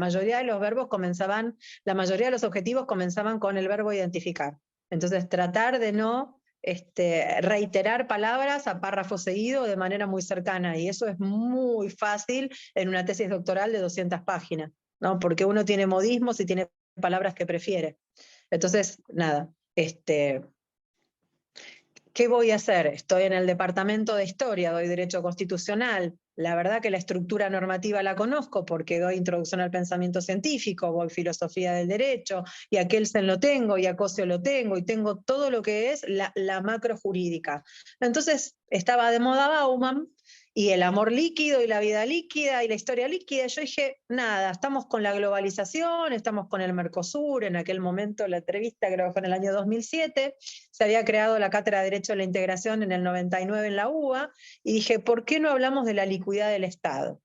mayoría de los verbos comenzaban, la mayoría de los objetivos comenzaban con el verbo identificar. Entonces, tratar de no reiterar palabras a párrafo seguido de manera muy cercana, y eso es muy fácil en una tesis doctoral de 200 páginas, ¿no? Porque uno tiene modismos y tiene palabras que prefiere. Entonces, nada, ¿qué voy a hacer? Estoy en el departamento de historia, doy derecho constitucional. La verdad que la estructura normativa la conozco porque doy introducción al pensamiento científico, voy filosofía del derecho, y a Kelsen lo tengo, y a Cosio lo tengo, y tengo todo lo que es la macro jurídica. Entonces estaba de moda Bauman, y el amor líquido, y la vida líquida, y la historia líquida. Yo dije, nada, estamos con la globalización, estamos con el Mercosur. En aquel momento la entrevista creo que fue en el año 2007, se había creado la Cátedra de Derecho a la Integración en el 99 en la UBA, y dije, ¿por qué no hablamos de la licuidad del Estado?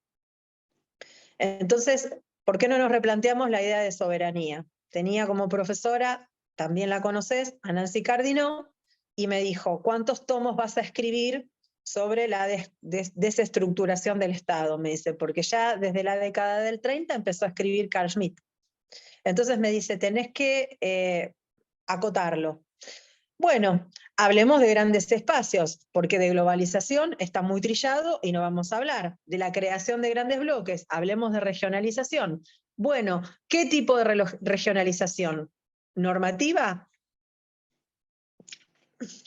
Entonces, ¿por qué no nos replanteamos la idea de soberanía? Tenía como profesora, también la conoces, a Nancy Cardinó, y me dijo, ¿cuántos tomos vas a escribir sobre la desestructuración del Estado? Me dice, porque ya desde la década del 30 empezó a escribir Carl Schmitt. Entonces me dice, tenés que acotarlo. Bueno, hablemos de grandes espacios, porque de globalización está muy trillado y no vamos a hablar. De la creación de grandes bloques, hablemos de regionalización. Bueno, ¿qué tipo de regionalización? ¿Normativa?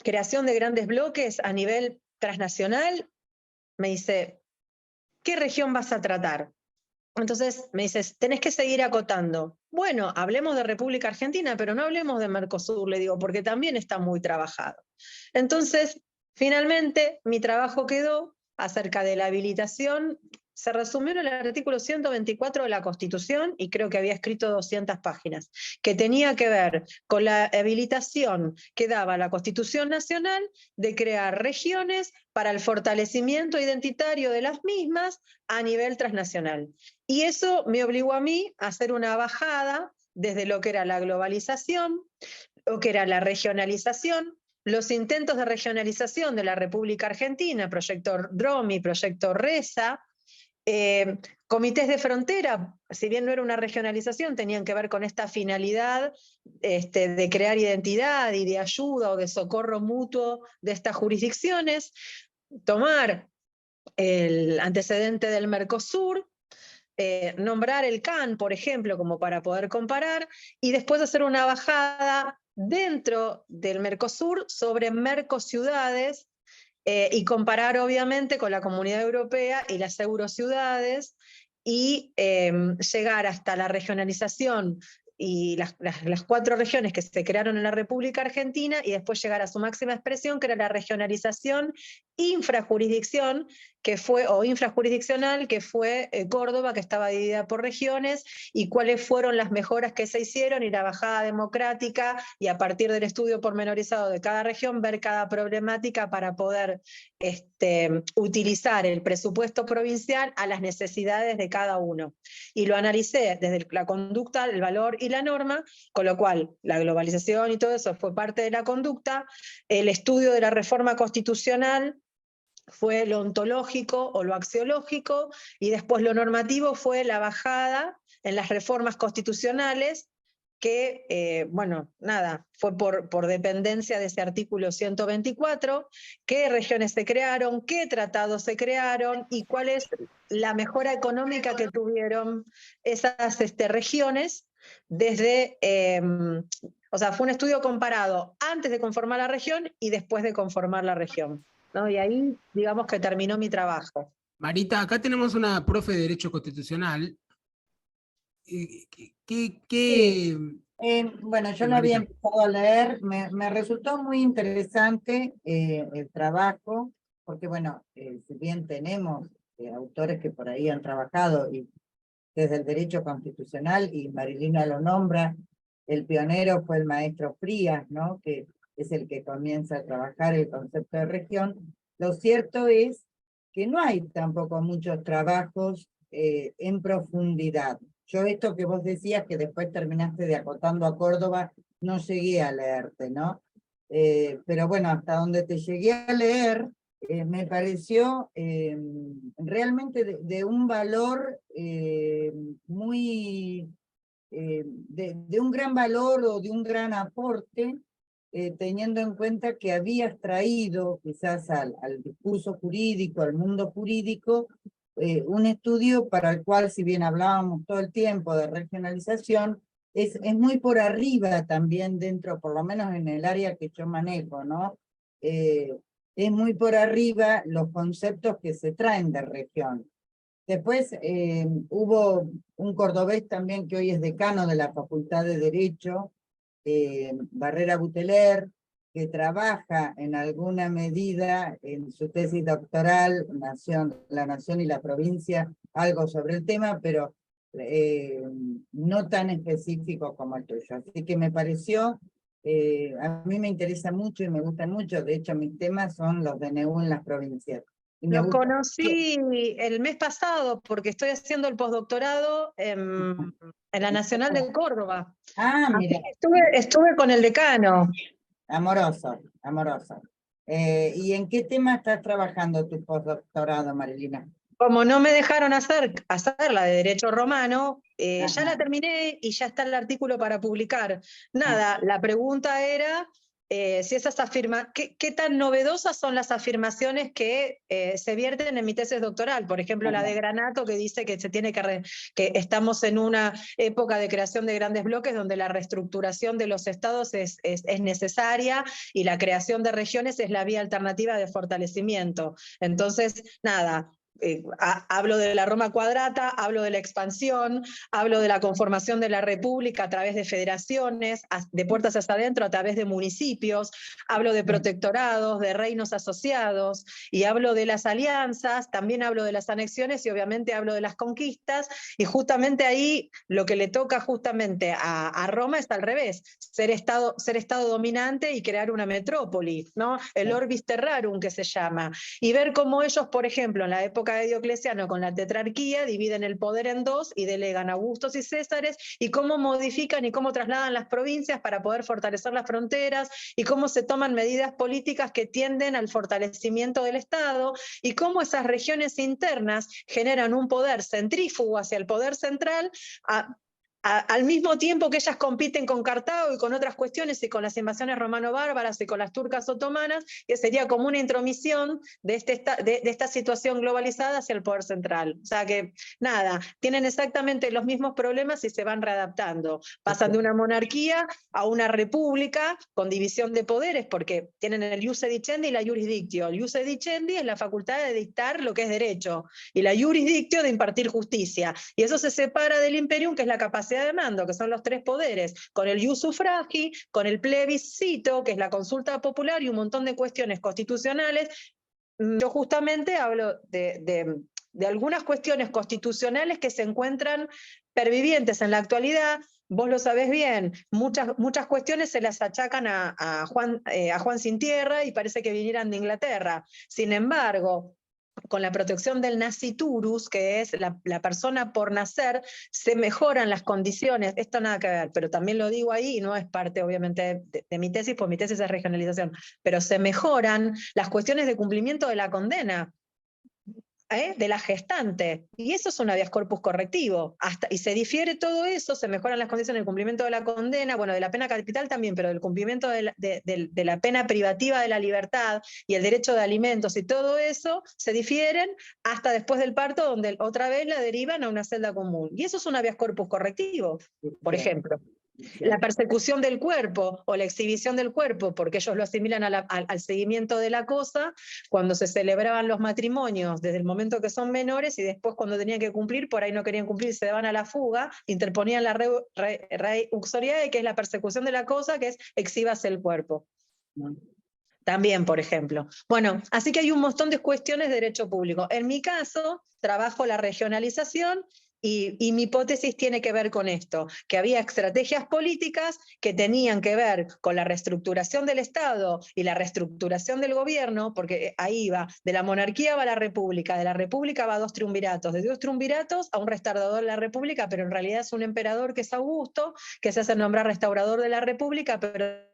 ¿Creación de grandes bloques a nivel transnacional? Me dice, ¿qué región vas a tratar? Entonces me dices, tenés que seguir acotando. Bueno, hablemos de República Argentina, pero no hablemos de Mercosur, le digo, porque también está muy trabajado. Entonces, finalmente, mi trabajo quedó acerca de la habilitación. Se resumió en el artículo 124 de la Constitución, y creo que había escrito 200 páginas, que tenía que ver con la habilitación que daba la Constitución Nacional de crear regiones para el fortalecimiento identitario de las mismas a nivel transnacional. Y eso me obligó a mí a hacer una bajada desde lo que era la globalización, lo que era la regionalización, los intentos de regionalización de la República Argentina, proyecto Dromi, proyecto Reza, comités de frontera, si bien no era una regionalización, tenían que ver con esta finalidad de crear identidad y de ayuda o de socorro mutuo de estas jurisdicciones, tomar el antecedente del Mercosur, nombrar el CAN, por ejemplo, como para poder comparar, y después hacer una bajada dentro del Mercosur sobre mercociudades, y comparar obviamente con la Comunidad Europea y las eurociudades, y llegar hasta la regionalización y las 4 regiones que se crearon en la República Argentina, y después llegar a su máxima expresión, que era la regionalización infrajurisdicción, que fue, o infrajurisdiccional, que fue Córdoba, que estaba dividida por regiones, y cuáles fueron las mejoras que se hicieron, y la bajada democrática, y a partir del estudio pormenorizado de cada región, ver cada problemática para poder utilizar el presupuesto provincial a las necesidades de cada uno. Y lo analicé desde la conducta, el valor y la norma, con lo cual la globalización y todo eso fue parte de la conducta. El estudio de la reforma constitucional fue lo ontológico o lo axiológico, y después lo normativo fue la bajada en las reformas constitucionales, que, bueno, nada, fue por dependencia de ese artículo 124, qué regiones se crearon, qué tratados se crearon, y cuál es la mejora económica que tuvieron esas regiones desde, o sea, fue un estudio comparado antes de conformar la región y después de conformar la región, ¿no? Y ahí, digamos que terminó mi trabajo. Marita, acá tenemos una profe de Derecho Constitucional. Sí. Bueno, yo lo había Marita. empezado a leer, me resultó muy interesante el trabajo, porque bueno, si bien tenemos autores que por ahí han trabajado y desde el derecho constitucional, y Marilina lo nombra, el pionero fue el maestro Frías, ¿no? Que es el que comienza a trabajar el concepto de región. Lo cierto es que no hay tampoco muchos trabajos en profundidad. Yo esto que vos decías, que después terminaste de acotando a Córdoba, no llegué a leerte, ¿no? Pero bueno, hasta donde te llegué a leer, me pareció realmente de un valor muy, de un gran valor o de un gran aporte, teniendo en cuenta que habías traído quizás al discurso jurídico, al mundo jurídico, un estudio para el cual, si bien hablábamos todo el tiempo de regionalización, es muy por arriba también dentro, por lo menos en el área que yo manejo, ¿no? Es muy por arriba los conceptos que se traen de región. Después hubo un cordobés también que hoy es decano de la Facultad de Derecho, Barrera Buteler, que trabaja en alguna medida en su tesis doctoral, La Nación y la Provincia, algo sobre el tema, pero no tan específico como el tuyo. Así que me pareció, a mí me interesa mucho y me gustan mucho, de hecho mis temas son los DNU en las provincias. Y me Lo gusta conocí el mes pasado porque estoy haciendo el postdoctorado en la Nacional de Córdoba. Ah, Así mira, que estuve con el decano. amoroso, amoroso. ¿Y en qué tema estás trabajando tu postdoctorado, Marilina? Como no me dejaron hacer la de Derecho Romano, ya Ajá. la terminé y ya está el artículo para publicar. Ah, Nada, la pregunta era si esas ¿qué tan novedosas son las afirmaciones que se vierten en mi tesis doctoral? Por ejemplo, la de Granato, que dice que que estamos en una época de creación de grandes bloques donde la reestructuración de los estados es necesaria y la creación de regiones es la vía alternativa de fortalecimiento. Entonces, nada, hablo de la Roma Quadrata, hablo de la expansión, hablo de la conformación de la República a través de federaciones, de puertas hacia adentro a través de municipios, hablo de protectorados, de reinos asociados, y hablo de las alianzas, también hablo de las anexiones y obviamente hablo de las conquistas, y justamente ahí lo que le toca justamente a Roma es al revés, ser estado dominante y crear una metrópoli, ¿no? El orbis terrarum que se llama, y ver cómo ellos, por ejemplo, en la época de Diocleciano con la tetrarquía, dividen el poder en dos y delegan a Augustos y Césares, y cómo modifican y cómo trasladan las provincias para poder fortalecer las fronteras, y cómo se toman medidas políticas que tienden al fortalecimiento del Estado, y cómo esas regiones internas generan un poder centrífugo hacia el poder central, al mismo tiempo que ellas compiten con Cartago y con otras cuestiones y con las invasiones romano-bárbaras y con las turcas otomanas, que sería como una intromisión de esta situación globalizada hacia el poder central. O sea que, nada, tienen exactamente los mismos problemas y se van readaptando. Pasan de una monarquía a una república con división de poderes, porque tienen el ius edicendi y la jurisdictio. El ius edicendi es la facultad de dictar lo que es derecho, y la jurisdictio de impartir justicia. Y eso se separa del imperium, que es la capacidad de mando, que son los tres poderes, con el ius suffragi, con el plebiscito, que es la consulta popular, y un montón de cuestiones constitucionales. Yo justamente hablo de algunas cuestiones constitucionales que se encuentran pervivientes en la actualidad. Vos lo sabés bien, muchas cuestiones se las achacan a Juan Sin Tierra y parece que vinieran de Inglaterra. Sin embargo, con la protección del nasciturus, que es la persona por nacer, se mejoran las condiciones. Esto nada que ver, pero también lo digo ahí, y no es parte obviamente de mi tesis, pues mi tesis es regionalización, pero se mejoran las cuestiones de cumplimiento de la condena, de la gestante, y eso es un habeas corpus correctivo, y se difiere todo eso, se mejoran las condiciones del cumplimiento de la condena, bueno, de la pena capital también, pero del cumplimiento de la pena privativa de la libertad y el derecho de alimentos y todo eso, se difieren hasta después del parto, donde otra vez la derivan a una celda común, y eso es un habeas corpus correctivo, por ejemplo. La persecución del cuerpo o la exhibición del cuerpo, porque ellos lo asimilan al seguimiento de la cosa, cuando se celebraban los matrimonios, desde el momento que son menores, y después cuando tenían que cumplir, por ahí no querían cumplir, se daban a la fuga, interponían la rei uxoriae, que es la persecución de la cosa, que es exhíbase el cuerpo. También, por ejemplo. Bueno, así que hay un montón de cuestiones de derecho público. En mi caso, trabajo la regionalización, y mi hipótesis tiene que ver con esto, que había estrategias políticas que tenían que ver con la reestructuración del Estado y la reestructuración del gobierno, porque ahí va, de la monarquía va a la república, de la república va a dos triunviratos, de dos triunviratos a un restaurador de la república, pero en realidad es un emperador que es Augusto, que se hace nombrar restaurador de la república, pero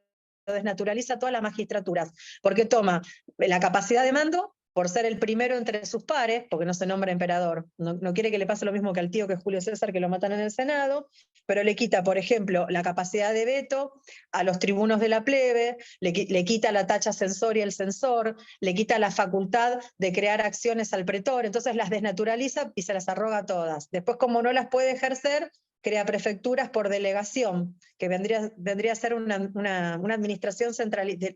desnaturaliza todas las magistraturas, porque toma la capacidad de mando por ser el primero entre sus pares, porque no se nombra emperador, no quiere que le pase lo mismo que al tío, que es Julio César, que lo matan en el Senado, pero le quita, por ejemplo, la capacidad de veto a los tribunos de la plebe, le quita la tacha censoria al censor, le quita la facultad de crear acciones al pretor, entonces las desnaturaliza y se las arroga todas. Después, como no las puede ejercer, crea prefecturas por delegación, que vendría a ser una administración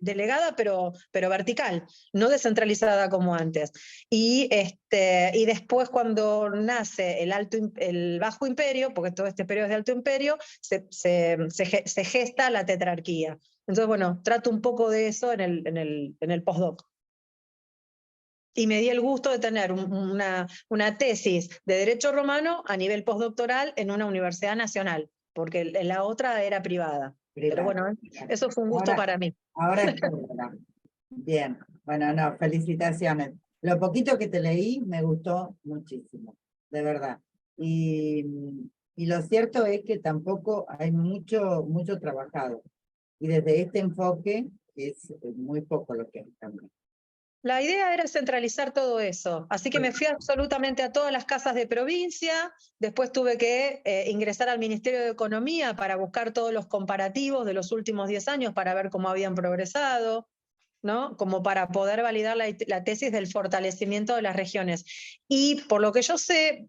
delegada, pero vertical, no descentralizada como antes. Y después, cuando nace el Bajo Imperio, porque todo este periodo es de Alto Imperio, se gesta la tetrarquía. Entonces, bueno, trato un poco de eso en el postdoc. Y me di el gusto de tener una tesis de Derecho Romano a nivel postdoctoral en una universidad nacional, porque la otra era privada. Pero bueno, eso fue un gusto para mí. Ahora es pública. Bien, bueno, no, felicitaciones. Lo poquito que te leí me gustó muchísimo, de verdad. Y lo cierto es que tampoco hay mucho trabajado. Y desde este enfoque es muy poco lo que hay también. La idea era centralizar todo eso, así que me fui absolutamente a todas las casas de provincia, después tuve que ingresar al Ministerio de Economía para buscar todos los comparativos de los últimos 10 años para ver cómo habían progresado, ¿no? Como para poder validar la tesis del fortalecimiento de las regiones. Y por lo que yo sé,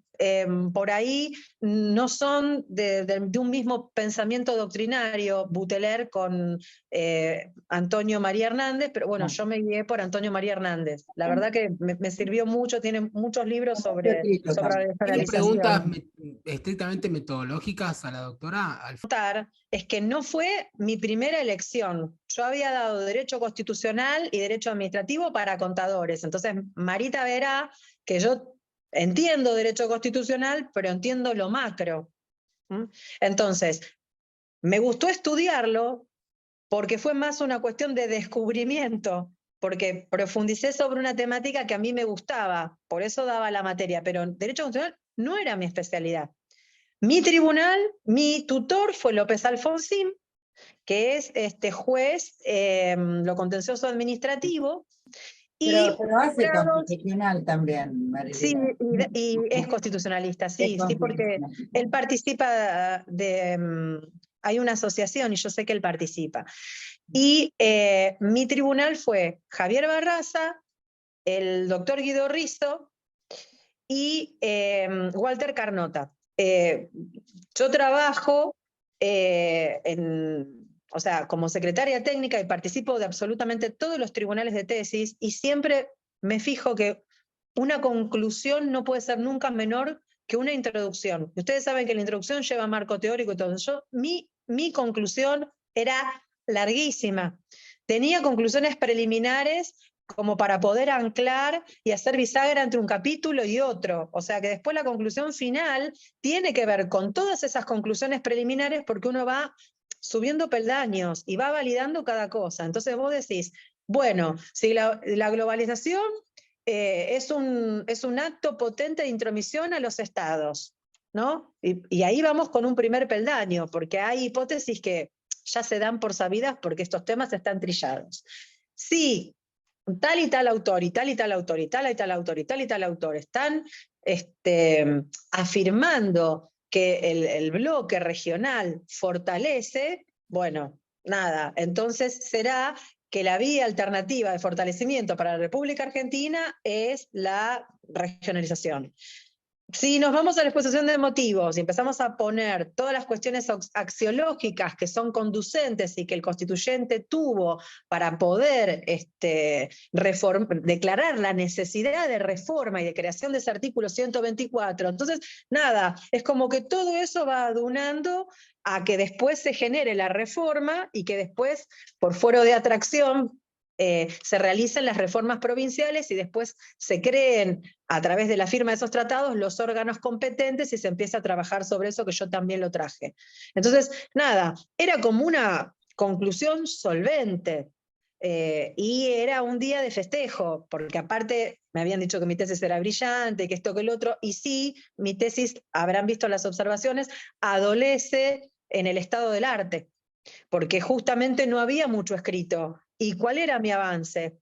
por ahí no son de un mismo pensamiento doctrinario, Buteler con Antonio María Hernández, pero bueno, yo me guié por Antonio María Hernández. La verdad que me sirvió mucho, tiene muchos libros sobre ¿Tiene descentralización. preguntas estrictamente metodológicas a la doctora? Es que no fue mi primera elección. Yo había dado Derecho Constitucional y Derecho Administrativo para contadores. Entonces, Marita verá que yo entiendo Derecho Constitucional, pero entiendo lo macro. Entonces, me gustó estudiarlo porque fue más una cuestión de descubrimiento, porque profundicé sobre una temática que a mí me gustaba, por eso daba la materia, pero Derecho Constitucional no era mi especialidad. Mi tribunal, mi tutor fue López Alfonsín, que es juez, lo contencioso administrativo. Pero hace constitucional también, Marilena. Sí, y es constitucionalista, sí, porque él participa hay una asociación y yo sé que él participa. Y mi tribunal fue Javier Barraza, el doctor Guido Rizzo y Walter Carnota. Yo trabajo como secretaria técnica y participo de absolutamente todos los tribunales de tesis y siempre me fijo que una conclusión no puede ser nunca menor que una introducción. Ustedes saben que la introducción lleva marco teórico y todo. Mi conclusión era larguísima. Tenía conclusiones preliminares como para poder anclar y hacer bisagra entre un capítulo y otro. O sea que después la conclusión final tiene que ver con todas esas conclusiones preliminares porque uno va subiendo peldaños y va validando cada cosa. Entonces vos decís, bueno, si la globalización es un acto potente de intromisión a los estados, ¿no? Y ahí vamos con un primer peldaño, porque hay hipótesis que ya se dan por sabidas porque estos temas están trillados. Sí, tal y tal autor, y tal y tal autor, y tal y tal autor, y tal y tal autor, están afirmando que el bloque regional fortalece, bueno, nada, entonces será que la vía alternativa de fortalecimiento para la República Argentina es la regionalización. Si nos vamos a la exposición de motivos y empezamos a poner todas las cuestiones axiológicas que son conducentes y que el constituyente tuvo para poder declarar la necesidad de reforma y de creación de ese artículo 124, entonces, nada, es como que todo eso va adunando a que después se genere la reforma y que después, por fuero de atracción, se realicen las reformas provinciales y después se creen a través de la firma de esos tratados los órganos competentes y se empieza a trabajar sobre eso, que yo también lo traje. Entonces, nada, era como una conclusión solvente y era un día de festejo, porque aparte me habían dicho que mi tesis era brillante, que esto, que el otro, y sí, mi tesis, habrán visto las observaciones, adolece en el estado del arte, porque justamente no había mucho escrito. ¿Y cuál era mi avance?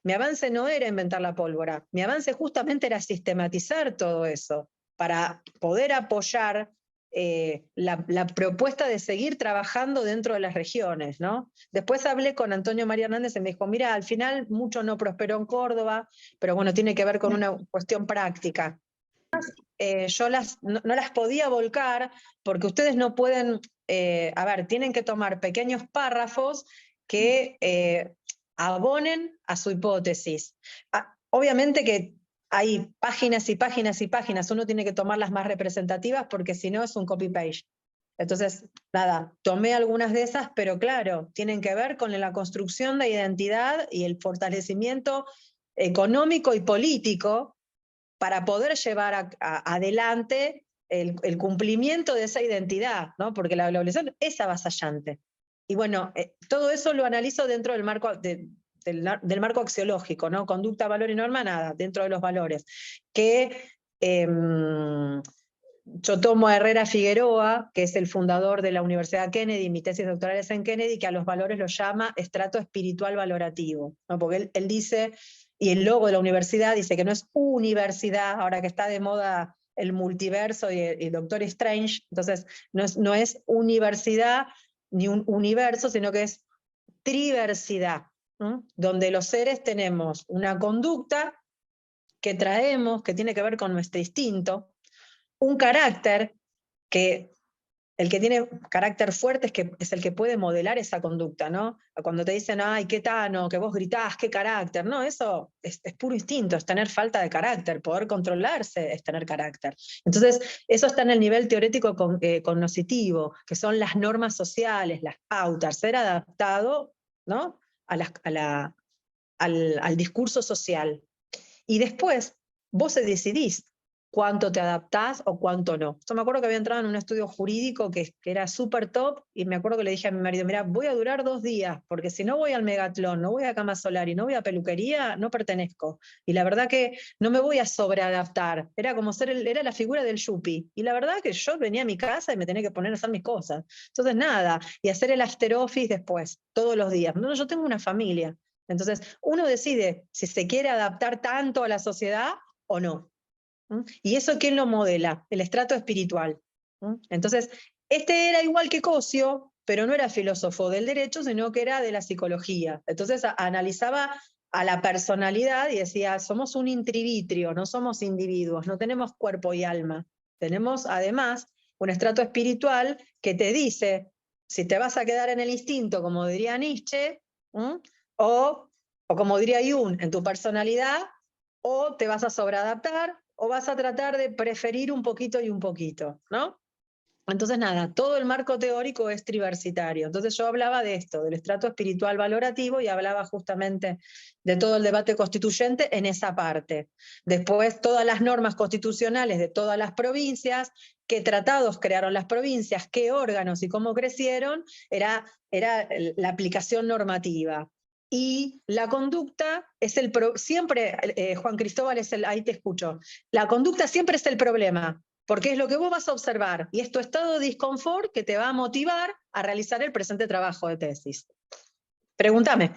Mi avance no era inventar la pólvora, mi avance justamente era sistematizar todo eso para poder apoyar la propuesta de seguir trabajando dentro de las regiones, ¿no? Después hablé con Antonio María Hernández y me dijo, mira, al final mucho no prosperó en Córdoba, pero bueno, tiene que ver con una cuestión práctica. Yo no las podía volcar porque ustedes no pueden, a ver, tienen que tomar pequeños párrafos que abonen a su hipótesis. Obviamente que hay páginas y páginas y páginas, uno tiene que tomar las más representativas porque si no es un copy-paste. Entonces, nada, tomé algunas de esas, pero claro, tienen que ver con la construcción de identidad y el fortalecimiento económico y político para poder llevar adelante el cumplimiento de esa identidad, ¿no? Porque la globalización es avasallante. Y bueno, todo eso lo analizo dentro del marco del marco axiológico, ¿no? Conducta, valor y norma, nada, dentro de los valores. Que yo tomo a Herrera Figueroa, que es el fundador de la Universidad Kennedy, mi tesis doctoral es en Kennedy, que a los valores los llama estrato espiritual valorativo, ¿no? Porque él dice, y el logo de la universidad dice que no es universidad, ahora que está de moda el multiverso y el Doctor Strange, entonces no es universidad ni un universo, sino que es triversidad, ¿no? Donde los seres tenemos una conducta que traemos, que tiene que ver con nuestro instinto, un carácter que el que tiene carácter fuerte es el que puede modelar esa conducta, ¿no? Cuando te dicen, ay, qué tano, que vos gritás, qué carácter, no, eso es puro instinto, es tener falta de carácter, poder controlarse es tener carácter. Entonces, eso está en el nivel teórico cognoscitivo, que son las normas sociales, las pautas, ser adaptado, ¿no? Al discurso social. Y después, vos decidís cuánto te adaptás o cuánto no. Yo me acuerdo que había entrado en un estudio jurídico que era súper top, y me acuerdo que le dije a mi marido, mira, voy a durar 2 días, porque si no voy al Megatlón, no voy a Cama Solar y no voy a peluquería, no pertenezco. Y la verdad que no me voy a sobreadaptar. Era como era la figura del yuppie. Y la verdad que yo venía a mi casa y me tenía que poner a hacer mis cosas. Entonces nada, y hacer el after office después, todos los días. No, yo tengo una familia. Entonces, uno decide si se quiere adaptar tanto a la sociedad o no. ¿Y eso quién lo modela? El estrato espiritual. Entonces, este era igual que Cosio, pero no era filósofo del derecho, sino que era de la psicología. Entonces, analizaba a la personalidad y decía, somos un intrivitrio, no somos individuos, no tenemos cuerpo y alma. Tenemos, además, un estrato espiritual que te dice si te vas a quedar en el instinto, como diría Nietzsche, o como diría Jung, en tu personalidad, o te vas a sobreadaptar, o vas a tratar de preferir un poquito y un poquito, ¿no? Entonces nada, todo el marco teórico es triversitario. Entonces yo hablaba de esto, del estrato espiritual valorativo, y hablaba justamente de todo el debate constituyente en esa parte. Después todas las normas constitucionales de todas las provincias, qué tratados crearon las provincias, qué órganos y cómo crecieron, era la aplicación normativa. Y la conducta es siempre, Juan Cristóbal, ahí te escucho, la conducta siempre es el problema, porque es lo que vos vas a observar, y es tu estado de disconfort que te va a motivar a realizar el presente trabajo de tesis. Pregúntame.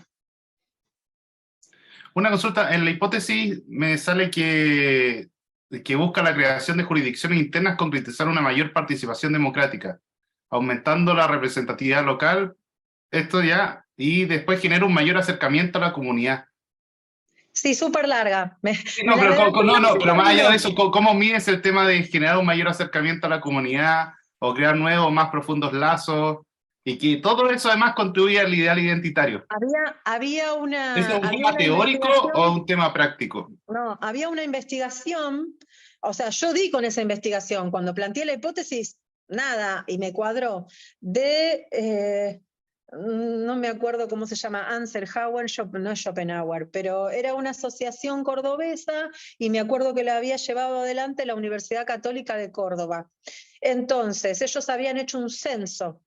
Una consulta, en la hipótesis me sale que busca la creación de jurisdicciones internas, concretizar una mayor participación democrática, aumentando la representatividad local, esto ya, y después genera un mayor acercamiento a la comunidad. Sí, súper larga. Pero más allá de eso, ¿cómo mides el tema de generar un mayor acercamiento a la comunidad o crear nuevos, más profundos lazos? Y que todo eso además contribuye al ideal identitario. Había una... ¿Es un tema teórico o un tema práctico? No, había una investigación, o sea, yo di con esa investigación, cuando planteé la hipótesis, nada, y me cuadró, no me acuerdo cómo se llama, Anserhauer, no es Schopenhauer, pero era una asociación cordobesa, y me acuerdo que la había llevado adelante la Universidad Católica de Córdoba. Entonces, ellos habían hecho un censo,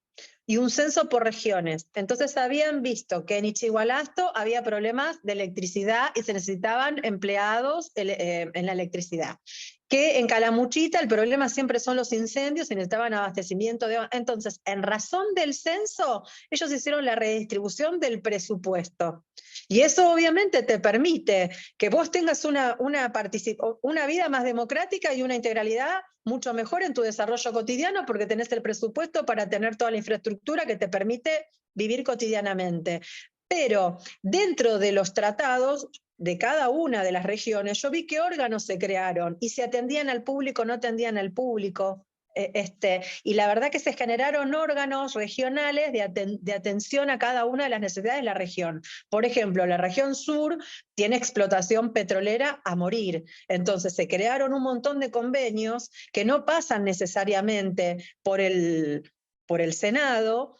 y un censo por regiones. Entonces habían visto que en Ichigualasto había problemas de electricidad y se necesitaban empleados en la electricidad. que en Calamuchita el problema siempre son los incendios y necesitaban abastecimiento de agua. Entonces, en razón del censo, ellos hicieron la redistribución del presupuesto. Y eso obviamente te permite que vos tengas una vida más democrática y una integralidad mucho mejor en tu desarrollo cotidiano, porque tenés el presupuesto para tener toda la infraestructura que te permite vivir cotidianamente. Pero dentro de los tratados de cada una de las regiones, yo vi qué órganos se crearon y si atendían al público, no atendían al público. Y la verdad que se generaron órganos regionales de atención a cada una de las necesidades de la región. Por ejemplo, la región sur tiene explotación petrolera a morir. Entonces se crearon un montón de convenios que no pasan necesariamente por el Senado,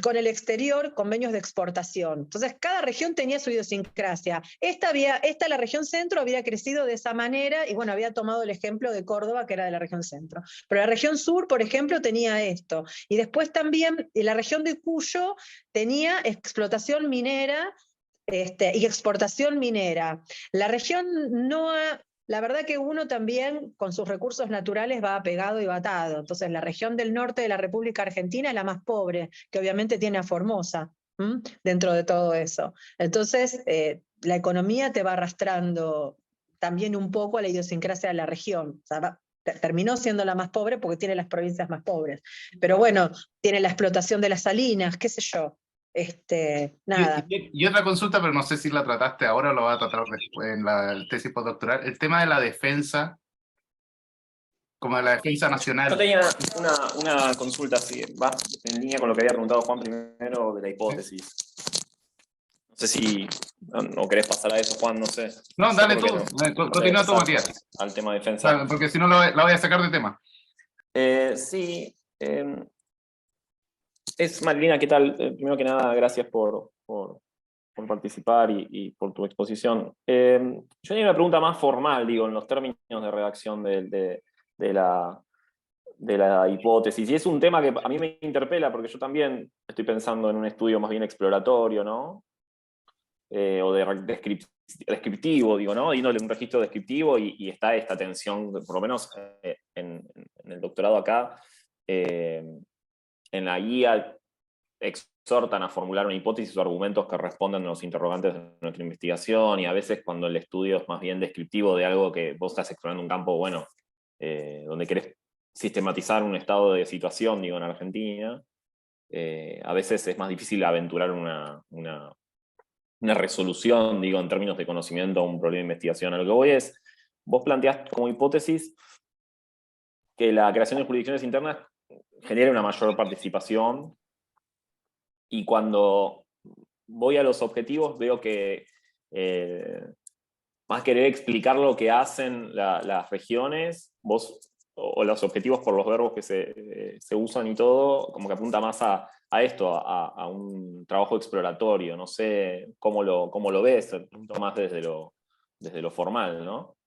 con el exterior, convenios de exportación. Entonces, cada región tenía su idiosincrasia. La región centro había crecido de esa manera y bueno, había tomado el ejemplo de Córdoba, que era de la región centro. Pero la región sur, por ejemplo, tenía esto. Y después también la región de Cuyo tenía explotación minera y exportación minera. La región la verdad que uno también con sus recursos naturales va apegado y batado. Entonces la región del norte de la República Argentina es la más pobre, que obviamente tiene a Formosa dentro de todo eso. Entonces la economía te va arrastrando también un poco a la idiosincrasia de la región. O sea, terminó siendo la más pobre porque tiene las provincias más pobres. Pero bueno, tiene la explotación de las salinas, qué sé yo. Nada. Y otra consulta, pero no sé si la trataste ahora o lo vas a tratar después en la tesis postdoctoral, el tema de la defensa, como de la defensa Yo nacional. tenía una consulta así, va en línea con lo que había preguntado Juan primero de la hipótesis. No sé si no querés pasar a eso, Juan, no sé. No, dale tú, continúa tú, pasar Matías. al tema de defensa. Porque si no la voy a sacar de tema. Sí. Marilina, ¿qué tal? Primero que nada, gracias por participar y por tu exposición. Yo tenía una pregunta más formal, digo, en los términos de redacción de la hipótesis. Y es un tema que a mí me interpela porque yo también estoy pensando en un estudio más bien exploratorio, ¿no? O descriptivo, digo, ¿no? Yéndole un registro descriptivo y está esta tensión, por lo menos en el doctorado acá, en la guía exhortan a formular una hipótesis o argumentos que respondan a los interrogantes de nuestra investigación, y a veces cuando el estudio es más bien descriptivo de algo que vos estás explorando un campo, bueno, donde querés sistematizar un estado de situación, digo, en Argentina, a veces es más difícil aventurar una resolución, digo, en términos de conocimiento a un problema de investigación. A lo que voy es, vos planteás como hipótesis que la creación de jurisdicciones internas genere una mayor participación, y cuando voy a los objetivos veo que más querer explicar lo que hacen las regiones, o los objetivos por los verbos que se usan y todo, como que apunta más a esto, a un trabajo exploratorio. No sé cómo lo ves, más desde lo formal, ¿no?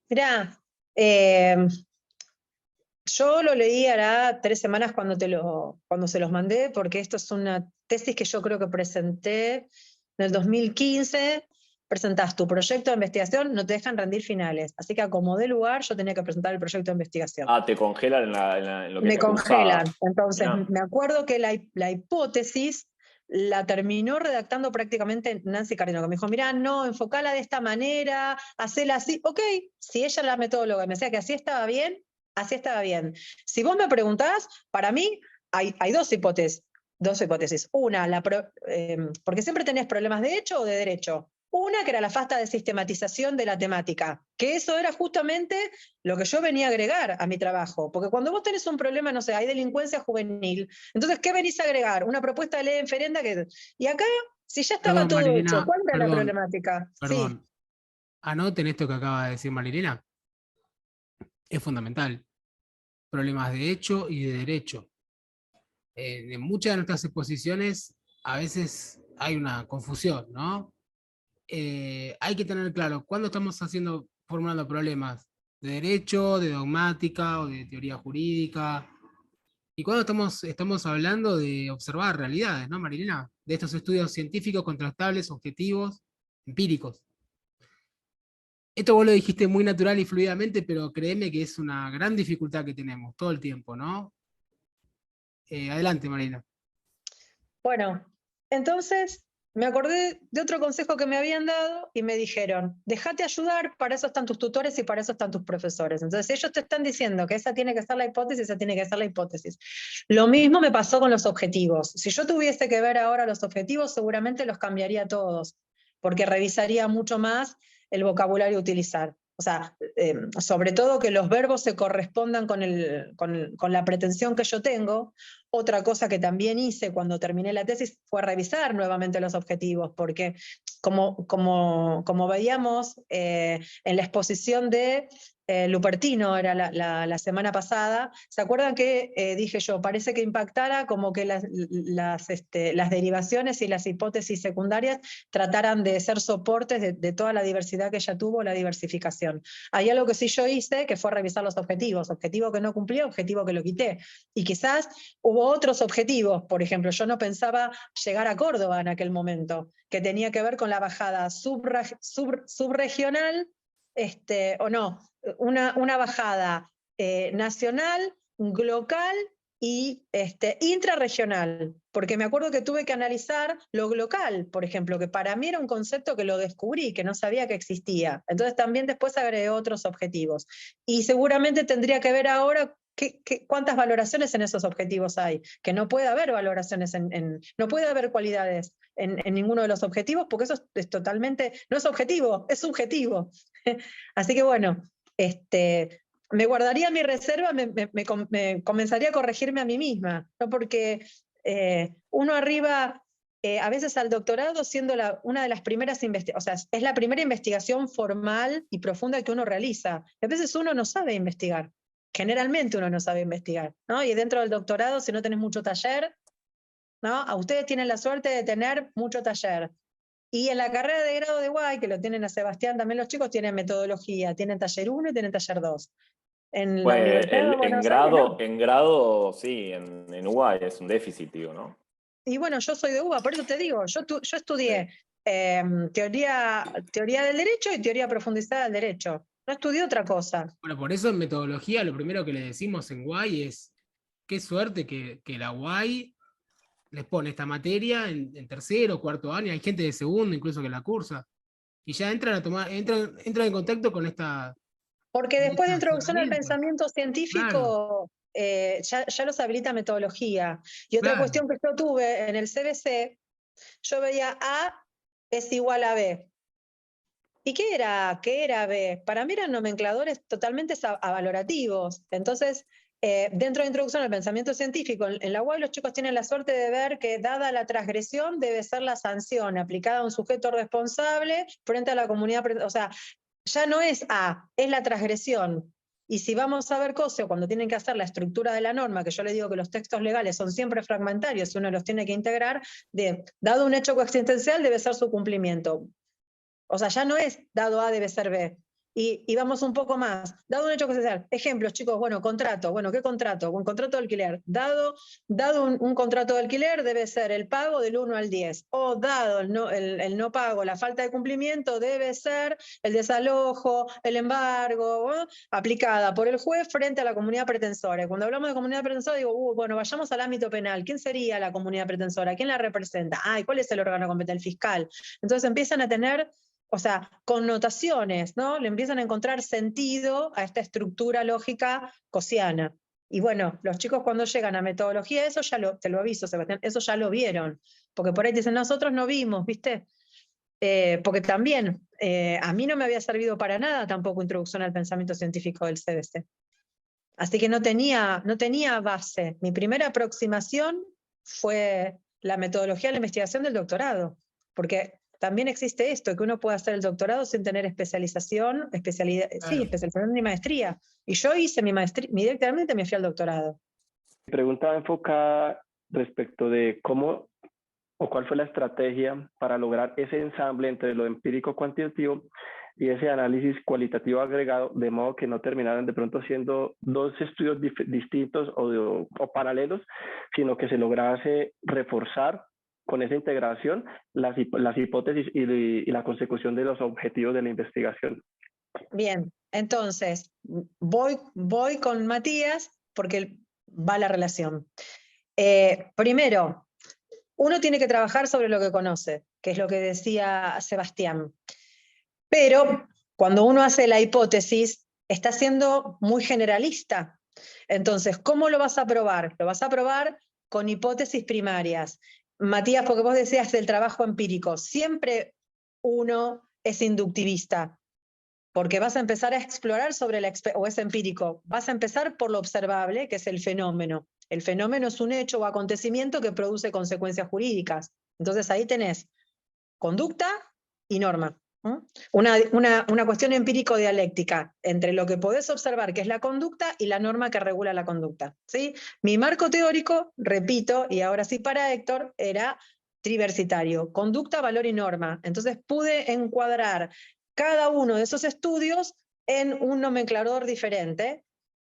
Mirá, yo lo leí hará 3 semanas cuando se los mandé, porque esto es una tesis que yo creo que presenté en el 2015. Presentás tu proyecto de investigación, no te dejan rendir finales. Así que acomodé lugar, yo tenía que presentar el proyecto de investigación. Ah, te congelan en lo que Me te congelan. cursaba. Entonces, Mirá. me acuerdo que la hipótesis la terminó redactando prácticamente Nancy Carino, que me dijo, mirá, no, enfocala de esta manera, hacela así. Ok, si ella es la metodóloga me decía que así estaba bien, así estaba bien. Si vos me preguntás, para mí hay dos hipótesis. Una, porque siempre tenés problemas de hecho o de derecho. Una que era la falta de sistematización de la temática, que eso era justamente lo que yo venía a agregar a mi trabajo, porque cuando vos tenés un problema, no sé, hay delincuencia juvenil, entonces, ¿qué venís a agregar? Una propuesta de ley en ferenda y acá, si ya estaba Perdón, todo Marilena, hecho, ¿cuál era la perdón, problemática? perdón. Sí. Anoten esto que acaba de decir Marilena. Es fundamental. Problemas de hecho y de derecho. En muchas de nuestras exposiciones a veces hay una confusión, ¿no? Hay que tener claro cuándo estamos formulando problemas de derecho, de dogmática o de teoría jurídica, y cuándo estamos hablando de observar realidades, ¿no, Marilena? De estos estudios científicos contrastables, objetivos, empíricos. Esto vos lo dijiste muy natural y fluidamente, pero créeme que es una gran dificultad que tenemos todo el tiempo, ¿no? Adelante, Marina. Bueno, entonces me acordé de otro consejo que me habían dado y me dijeron, déjate ayudar, para eso están tus tutores y para eso están tus profesores. Entonces ellos te están diciendo que esa tiene que ser la hipótesis, esa tiene que ser la hipótesis. Lo mismo me pasó con los objetivos. Si yo tuviese que ver ahora los objetivos, seguramente los cambiaría todos, porque revisaría mucho más el vocabulario a utilizar. O sea, sobre todo que los verbos se correspondan con la pretensión que yo tengo. Otra cosa que también hice cuando terminé la tesis fue revisar nuevamente los objetivos, porque como veíamos en la exposición de Lupertino, era la semana pasada, ¿se acuerdan que dije yo, parece que impactara como que las derivaciones y las hipótesis secundarias trataran de ser soportes de toda la diversidad que ella tuvo, la diversificación? Hay algo que sí yo hice, que fue revisar los objetivos, objetivo que no cumplí, objetivo que lo quité, y quizás hubo otros objetivos. Por ejemplo, yo no pensaba llegar a Córdoba en aquel momento, que tenía que ver con la bajada subregional, o no, una bajada nacional, local y intrarregional, porque me acuerdo que tuve que analizar lo local, por ejemplo, que para mí era un concepto que lo descubrí, que no sabía que existía. Entonces también después agregué otros objetivos. Y seguramente tendría que ver ahora cuántas valoraciones en esos objetivos hay, que no puede haber valoraciones, no puede haber cualidades en ninguno de los objetivos, porque eso es totalmente, no es objetivo, es subjetivo. Así que bueno, me guardaría mi reserva, me comenzaría a corregirme a mí misma, ¿no? Porque uno arriba, a veces al doctorado, siendo una de las primeras investigaciones, o sea, es la primera investigación formal y profunda que uno realiza. A veces uno no sabe investigar, generalmente uno no sabe investigar, ¿no? Y dentro del doctorado, si no tenés mucho taller, ¿no? A ustedes tienen la suerte de tener mucho taller. Y en la carrera de grado de UAI, que lo tienen a Sebastián, también los chicos tienen metodología, tienen taller 1 y tienen taller 2. En la Pues Universidad de Buenos Aires, no. en grado, sí, en UBA es un déficit, digo, ¿no? Y bueno, yo soy de UBA, por eso te digo, yo estudié teoría del derecho y teoría profundizada del derecho. No estudié otra cosa. Bueno, por eso en metodología lo primero que le decimos en UAI es, qué suerte que la UAI les pone esta materia en tercero o cuarto año, hay gente de segundo incluso que la cursa, y ya entran entran en contacto con Porque después de estas introducción al herramientas. pensamiento Claro, científico, ya los habilita metodología. Y otra claro. cuestión que yo tuve en el CBC, yo veía A es igual a B. ¿Y qué era B? Para mí eran nomencladores totalmente avalorativos. Entonces, dentro de introducción al pensamiento científico, en la UAI los chicos tienen la suerte de ver que dada la transgresión debe ser la sanción aplicada a un sujeto responsable frente a la comunidad, o sea, ya no es A, es la transgresión. Y si vamos a ver cosas cuando tienen que hacer la estructura de la norma, que yo le digo que los textos legales son siempre fragmentarios y uno los tiene que integrar, dado un hecho coexistencial debe ser su cumplimiento. O sea, ya no es dado A debe ser B. Y vamos un poco más. Dado un hecho coexistencial. Ejemplos, chicos, bueno, contrato. Bueno, ¿qué contrato? Un contrato de alquiler. Dado un contrato de alquiler debe ser el pago del 1 al 10. O dado el no pago, la falta de cumplimiento, debe ser el desalojo, el embargo, ¿no? Aplicada por el juez frente a la comunidad pretensora. Y cuando hablamos de comunidad pretensora, digo, bueno, vayamos al ámbito penal. ¿Quién sería la comunidad pretensora? ¿Quién la representa? ¿Y cuál es el órgano competente? El fiscal. Entonces empiezan a tener, o sea, connotaciones, ¿no? Le empiezan a encontrar sentido a esta estructura lógica gaussiana. Y bueno, los chicos cuando llegan a metodología, eso ya te lo aviso, Sebastián, eso ya lo vieron. Porque por ahí dicen, nosotros no vimos, ¿viste? Porque también a mí no me había servido para nada tampoco introducción al pensamiento científico del CBC. Así que no tenía base. Mi primera aproximación fue la metodología de la investigación del doctorado, porque también existe esto, que uno puede hacer el doctorado sin tener especialización, sí, especialización ni maestría. Y yo hice mi maestría, directamente me fui al doctorado. Mi pregunta va enfocada respecto de cómo o cuál fue la estrategia para lograr ese ensamble entre lo empírico cuantitativo y ese análisis cualitativo agregado, de modo que no terminaran de pronto siendo dos estudios distintos o paralelos, sino que se lograse reforzar con esa integración las hipótesis y la consecución de los objetivos de la investigación. Bien, entonces voy con Matías porque va la relación. Primero, uno tiene que trabajar sobre lo que conoce, que es lo que decía Sebastián. Pero cuando uno hace la hipótesis, está siendo muy generalista. Entonces, ¿cómo lo vas a probar? Lo vas a probar con hipótesis primarias. Matías, porque vos decías del trabajo empírico, siempre uno es inductivista, porque vas a empezar a explorar sobre o es empírico, vas a empezar por lo observable, que es el fenómeno. El fenómeno es un hecho o acontecimiento que produce consecuencias jurídicas. Entonces ahí tenés conducta y norma. Una cuestión empírico-dialéctica entre lo que podés observar, que es la conducta, y la norma que regula la conducta. ¿Sí? Mi marco teórico, repito, y ahora sí para Héctor, era triversitario, conducta, valor y norma. Entonces pude encuadrar cada uno de esos estudios en un nomenclador diferente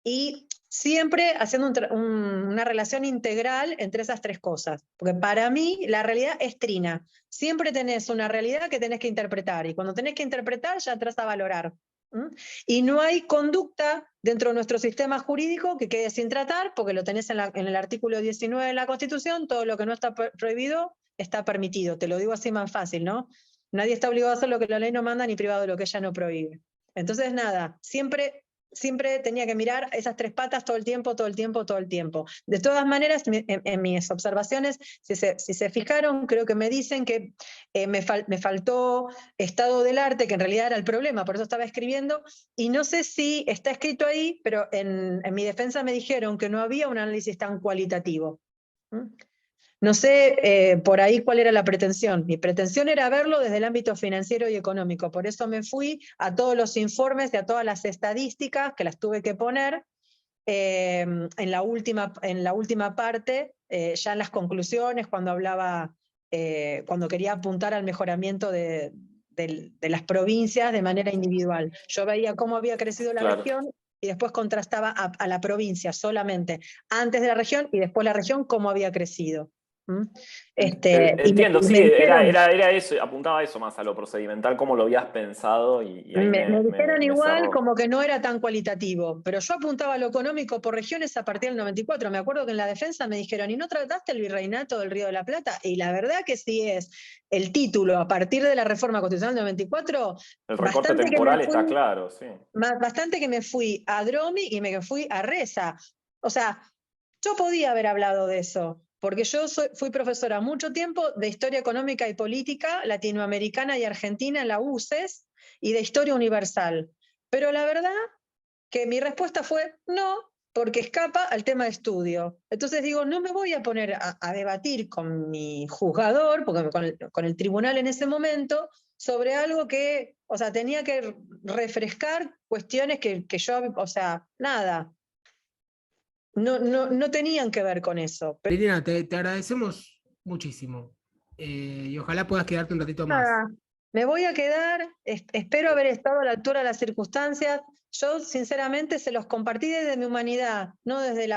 y siempre haciendo una relación integral entre esas tres cosas. Porque para mí la realidad es trina. Siempre tenés una realidad que tenés que interpretar y cuando tenés que interpretar ya entras a valorar. Y no hay conducta dentro de nuestro sistema jurídico que quede sin tratar porque lo tenés en el artículo 19 de la Constitución, todo lo que no está prohibido está permitido. Te lo digo así más fácil, ¿no? Nadie está obligado a hacer lo que la ley no manda ni privado de lo que ella no prohíbe. Entonces, nada, siempre tenía que mirar esas tres patas todo el tiempo, todo el tiempo, todo el tiempo. De todas maneras, en mis observaciones, si se fijaron, creo que me dicen que me faltó estado del arte, que en realidad era el problema, por eso estaba escribiendo, y no sé si está escrito ahí, pero en mi defensa me dijeron que no había un análisis tan cualitativo. No sé por ahí cuál era la pretensión. Mi pretensión era verlo desde el ámbito financiero y económico. Por eso me fui a todos los informes y a todas las estadísticas que las tuve que poner en la última parte, ya en las conclusiones, cuando hablaba, cuando quería apuntar al mejoramiento de las provincias de manera individual. Yo veía cómo había crecido la región y después contrastaba a la provincia solamente, antes de la región y después la región, cómo había crecido. Entiendo, y sí, dijeron, era eso, apuntaba eso más a lo procedimental, cómo lo habías pensado y ahí me dijeron me igual cerró. como que no era tan cualitativo, pero yo apuntaba a lo económico por regiones a partir del 94. Me acuerdo que en la defensa me dijeron, ¿y no trataste el virreinato del Río de la Plata? Y la verdad que sí es el título a partir de la reforma constitucional del 94, El recorte temporal está claro, sí. bastante que me fui a Dromi y me fui a Reza. O sea, yo podía haber hablado de eso, porque yo fui profesora mucho tiempo de Historia Económica y Política Latinoamericana y Argentina en la UCES y de Historia Universal. Pero la verdad que mi respuesta fue no, porque escapa al tema de estudio. Entonces digo, no me voy a poner a debatir con mi juzgador, porque con el tribunal en ese momento, sobre algo que, o sea, tenía que refrescar cuestiones que yo, o sea, nada, no tenían que ver con eso. Pero Liliana, te agradecemos muchísimo. Y ojalá puedas quedarte un ratito más. nada, me voy a quedar, espero haber estado a la altura de las circunstancias. Yo, sinceramente, se los compartí desde mi humanidad, no desde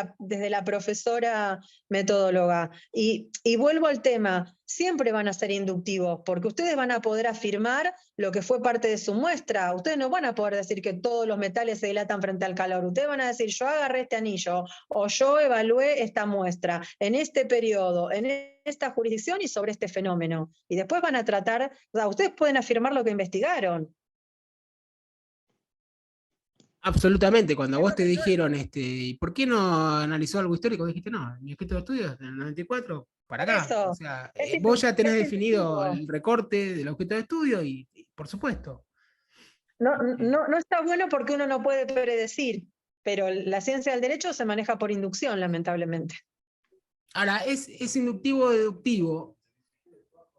la profesora metodóloga. Y vuelvo al tema, siempre van a ser inductivos, porque ustedes van a poder afirmar lo que fue parte de su muestra. Ustedes no van a poder decir que todos los metales se dilatan frente al calor. Ustedes van a decir, yo agarré este anillo, o yo evalué esta muestra, en este periodo, en esta jurisdicción y sobre este fenómeno. Y después van a tratar, o sea, ustedes pueden afirmar lo que investigaron. Absolutamente, cuando a vos te dijeron, ¿y por qué no analizó algo histórico? Dijiste, no, mi escrito de estudios en el 94, para acá. Eso, O sea, es vos ya tenés es definido inductivo. el recorte del objeto de estudio y por supuesto. No está bueno porque uno no puede predecir, pero la ciencia del derecho se maneja por inducción, lamentablemente. Ahora, es inductivo o deductivo,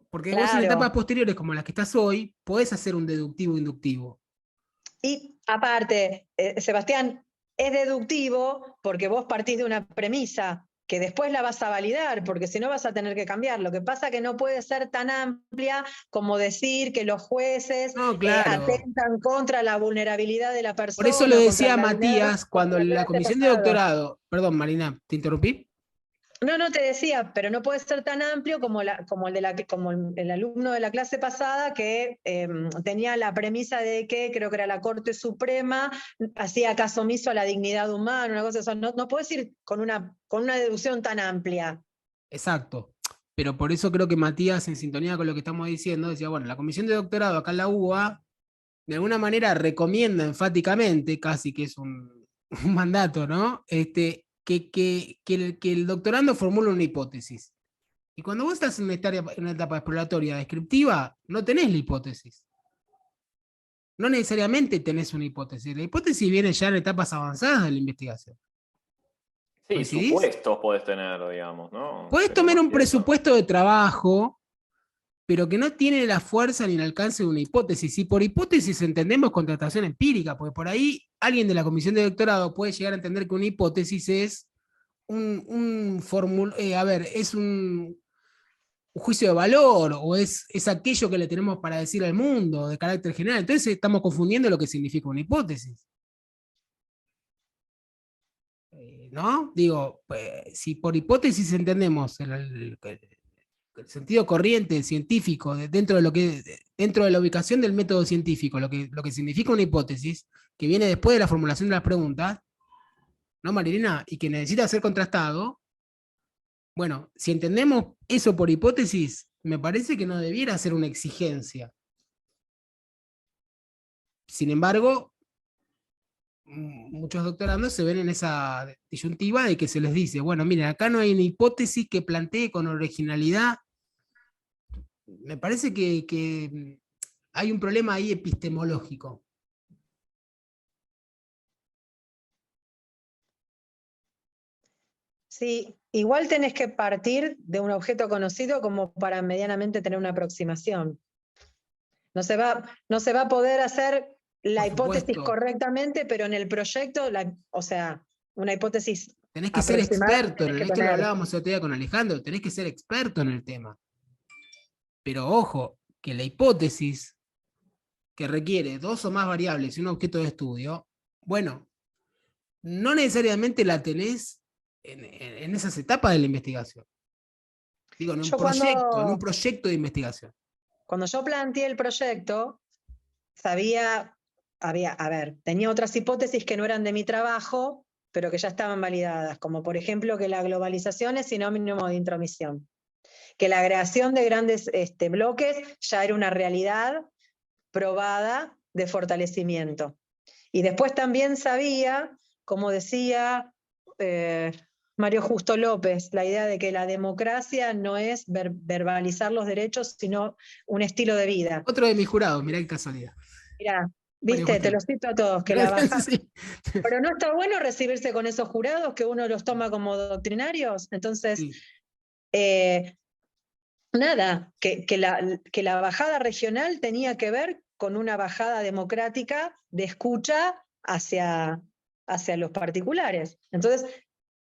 porque vos en Claro. etapas posteriores como las que estás hoy, podés hacer un deductivo-inductivo. Y aparte, Sebastián, es deductivo porque vos partís de una premisa que después la vas a validar, porque si no vas a tener que cambiar. Lo que pasa es que no puede ser tan amplia como decir que los jueces No, claro. atentan contra la vulnerabilidad de la persona. Por eso lo decía contra la Matías, cuando vulnerabilidad la comisión de doctorado, perdón Marina, ¿te interrumpí? No, te decía, pero no puede ser tan amplio como, como el alumno de la clase pasada que tenía la premisa de que creo que era la Corte Suprema, hacía caso omiso a la dignidad humana, una cosa así. No puedes ir con una deducción tan amplia. Exacto. Pero por eso creo que Matías, en sintonía con lo que estamos diciendo, decía, bueno, la comisión de doctorado acá en la UBA, de alguna manera recomienda enfáticamente, casi que es un mandato, ¿no? Que el doctorando formule una hipótesis. Y cuando vos estás en una etapa exploratoria descriptiva, no tenés la hipótesis. No necesariamente tenés una hipótesis. La hipótesis viene ya en etapas avanzadas de la investigación. Sí, ¿Coincidís? supuestos podés tener, digamos, ¿no? Podés Pero tomar más un que eso. presupuesto de trabajo, pero que no tiene la fuerza ni el alcance de una hipótesis. Y por hipótesis entendemos contratación empírica, porque por ahí alguien de la comisión de doctorado puede llegar a entender que una hipótesis es un juicio de valor, o es aquello que le tenemos para decir al mundo de carácter general. Entonces estamos confundiendo lo que significa una hipótesis. ¿No? Digo, si por hipótesis entendemos el sentido corriente científico dentro de la ubicación del método científico, lo que significa una hipótesis, que viene después de la formulación de las preguntas, ¿no, Marilena? Y que necesita ser contrastado. Bueno, si entendemos eso por hipótesis, me parece que no debiera ser una exigencia. Sin embargo, muchos doctorandos se ven en esa disyuntiva de que se les dice, bueno, miren, acá no hay una hipótesis que plantee con originalidad. Me parece que hay un problema ahí epistemológico. Sí, igual tenés que partir de un objeto conocido como para medianamente tener una aproximación. No se va a poder hacer la Por hipótesis supuesto. correctamente, pero en el proyecto, o sea, una hipótesis Tenés que ser aproximada experto, tenés que esto lo tener. hablábamos el otro día con Alejandro, tenés que ser experto en el tema. Pero ojo, que la hipótesis que requiere 2 o más variables y un objeto de estudio, bueno, no necesariamente la tenés en esas etapas de la investigación. Digo, en un proyecto de investigación. Cuando yo planteé el proyecto, tenía otras hipótesis que no eran de mi trabajo, pero que ya estaban validadas, como por ejemplo que la globalización es sinónimo de intromisión, que la creación de grandes bloques ya era una realidad probada de fortalecimiento. Y después también sabía, como decía Mario Justo López, la idea de que la democracia no es verbalizar los derechos, sino un estilo de vida. Otro de mis jurados, mirá qué casualidad. Mirá, viste, te lo cito a todos, que la baja. Sí. Pero no está bueno recibirse con esos jurados que uno los toma como doctrinarios. Entonces, Sí. nada, que la bajada regional tenía que ver con una bajada democrática de escucha hacia los particulares. Entonces,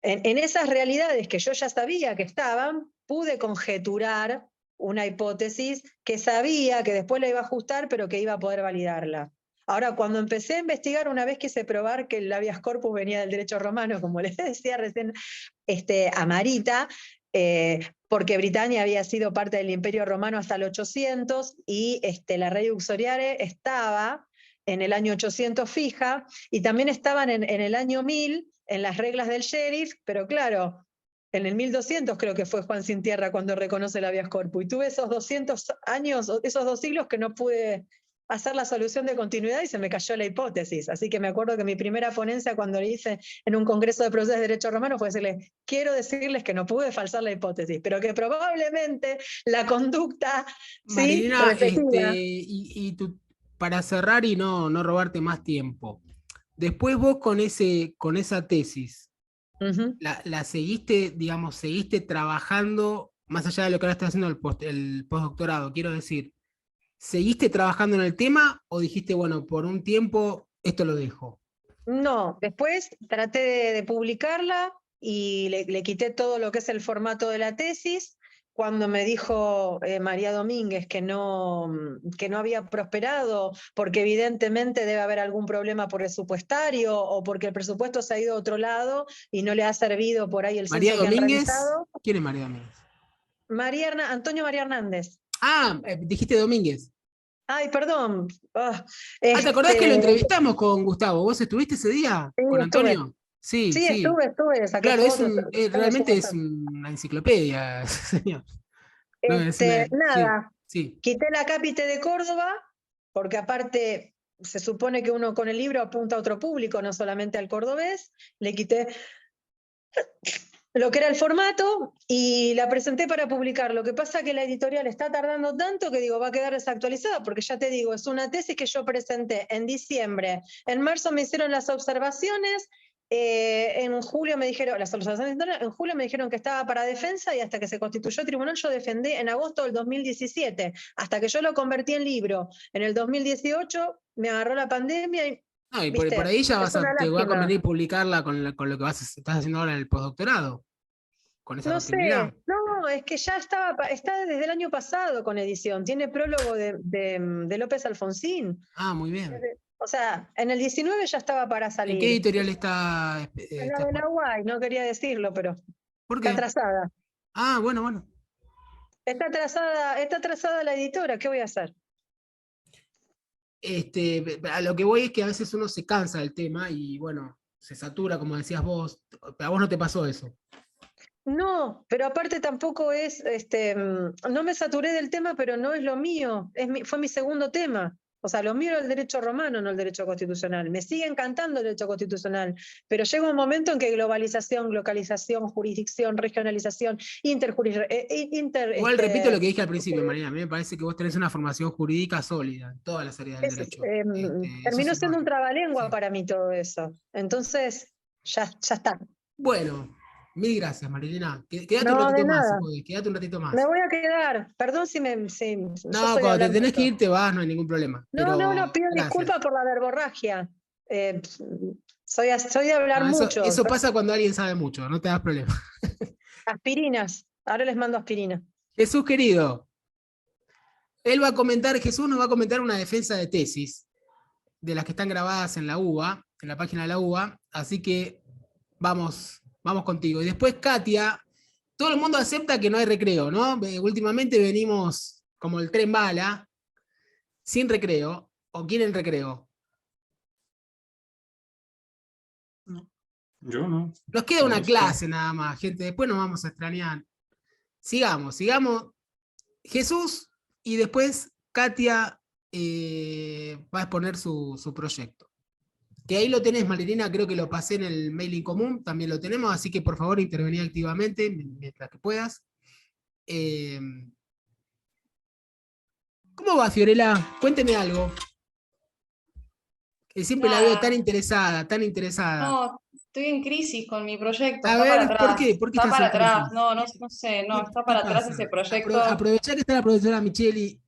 en esas realidades que yo ya sabía que estaban, pude conjeturar una hipótesis que sabía que después la iba a ajustar, pero que iba a poder validarla. Ahora, cuando empecé a investigar, una vez quise probar que el habeas corpus venía del derecho romano, como les decía recién a Marita, porque Britania había sido parte del Imperio Romano hasta el 800 y la Rey Uxoriare estaba en el año 800 fija y también estaban en el año 1000 en las reglas del sheriff, pero claro, en el 1200 creo que fue Juan Sin Tierra cuando reconoce el habeas corpus y tuve esos 200 años, esos 2 siglos que no pude hacer la solución de continuidad y se me cayó la hipótesis. Así que me acuerdo que mi primera ponencia cuando le hice en un congreso de profesores de Derecho Romano fue decirle, quiero decirles que no pude falsar la hipótesis, pero que probablemente la conducta Marilena, repetida. para cerrar y no robarte más tiempo, después vos con esa tesis, la seguiste, digamos, seguiste trabajando, más allá de lo que ahora estás haciendo el postdoctorado, quiero decir, ¿seguiste trabajando en el tema o dijiste, bueno, por un tiempo esto lo dejo? No, después traté de publicarla y le quité todo lo que es el formato de la tesis cuando me dijo María Domínguez que no había prosperado, porque evidentemente debe haber algún problema presupuestario o porque el presupuesto se ha ido a otro lado y no le ha servido por ahí el María censo que han Domínguez. realizado. ¿Quién es María Domínguez? Antonio María Hernández. Ah, dijiste Domínguez. Ay, perdón. ¿te acordás que lo entrevistamos con Gustavo? ¿Vos estuviste ese día Sí, con estuve. Antonio? Sí, Sí, sí. estuve, saqué Claro, fotos. realmente es una enciclopedia, señor. No, Nada, sí. quité la Cápite de Córdoba, porque aparte se supone que uno con el libro apunta a otro público, no solamente al cordobés. Le quité lo que era el formato y la presenté para publicar. Lo que pasa es que la editorial está tardando tanto que digo, va a quedar desactualizada, porque ya te digo, es una tesis que yo presenté en diciembre. En marzo me hicieron las observaciones, en julio me dijeron, en julio me dijeron que estaba para defensa y hasta que se constituyó el tribunal yo defendí en agosto del 2017, hasta que yo lo convertí en libro. En el 2018 me agarró la pandemia y No, y ¿viste? por ahí ya Es una te va a lástima. convenir publicarla con lo que estás haciendo ahora en el postdoctorado. Con esa No continuidad. sé, no, es que ya está desde el año pasado con edición, tiene prólogo de López Alfonsín. Ah, muy bien. O sea, en el 19 ya estaba para salir. ¿En qué editorial está? En la de la UAI, no quería decirlo, pero ¿Por está qué? atrasada. Ah, bueno. Está atrasada la editora, ¿qué voy a hacer? A lo que voy es que a veces uno se cansa del tema y bueno, se satura, como decías vos. A vos no te pasó eso. No, pero aparte tampoco es, no me saturé del tema, pero no es lo mío, fue mi segundo tema. O sea, lo mío era el derecho romano, no el derecho constitucional. Me sigue encantando el derecho constitucional, pero llega un momento en que globalización, localización, jurisdicción, regionalización, Igual repito lo que dije al principio, Marina. A mí me parece que vos tenés una formación jurídica sólida en todas las áreas del derecho. terminó siendo un trabalengua sí. para mí todo eso. Entonces, ya está. Bueno, mil gracias, Marilena. Quédate un No, de ratito más, si nada. podés. Quédate un ratito más. Me voy a quedar. Perdón si yo No, soy de cuando te hablar tenés que mucho. ir, te vas, no hay ningún problema. No, pido gracias. disculpas por la verborragia. Soy de hablar mucho. Eso pasa cuando alguien sabe mucho, no te das problema. Aspirinas. Ahora les mando aspirina. Jesús querido, Jesús nos va a comentar una defensa de tesis, de las que están grabadas en la UBA, en la página de la UBA, así que vamos contigo. Y después Katia, todo el mundo acepta que no hay recreo, ¿no? Últimamente venimos como el tren bala, sin recreo, o quieren recreo. Yo no. Nos queda una clase nada más, gente, después nos vamos a extrañar. Sigamos. Jesús y después Katia va a exponer su proyecto. Que ahí lo tenés, Marilena, creo que lo pasé en el mailing común, también lo tenemos, así que por favor intervení activamente mientras que puedas. ¿Cómo va, Fiorella? Cuénteme algo. Que siempre la veo tan interesada. No, estoy en crisis con mi proyecto. A Está ver, para atrás. ¿por qué? ¿Por qué Está estás para en crisis? atrás. No sé, está para ¿Qué atrás pasa? ese proyecto. Aprovechá que está la profesora Micheli.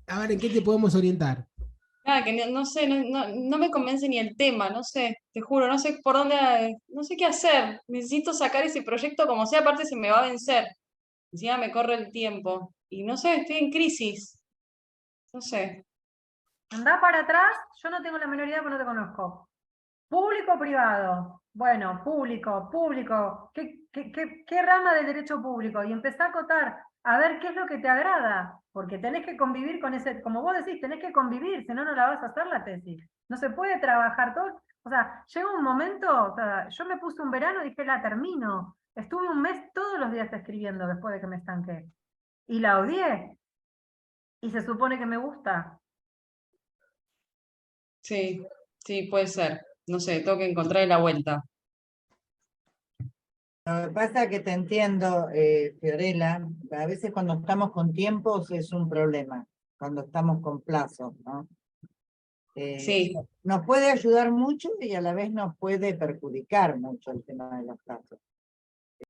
A ver, ¿en qué te podemos orientar? Nada, que no sé, no me convence ni el tema, no sé, te juro, no sé por dónde, no sé qué hacer. Necesito sacar ese proyecto como sea, aparte se me va a vencer. Encima me corre el tiempo. Y no sé, estoy en crisis. No sé. Andá para atrás, yo no tengo la menor idea porque no te conozco. ¿Público o privado? Bueno, público. ¿Qué rama del derecho público? Y empezá a acotar, a ver qué es lo que te agrada, porque tenés que convivir con ese, como vos decís, tenés que convivir, si no, no la vas a hacer la tesis. No se puede trabajar todo, o sea, llega un momento, o sea, yo me puse un verano y dije, la termino. Estuve un mes todos los días escribiendo después de que me estanqué. Y la odié. Y se supone que me gusta. Sí, puede ser. No sé, tengo que encontrar la vuelta. Lo que pasa es que te entiendo, Fiorella, a veces cuando estamos con tiempos es un problema, cuando estamos con plazos, ¿no? Sí. Nos puede ayudar mucho y a la vez nos puede perjudicar mucho el tema de los plazos.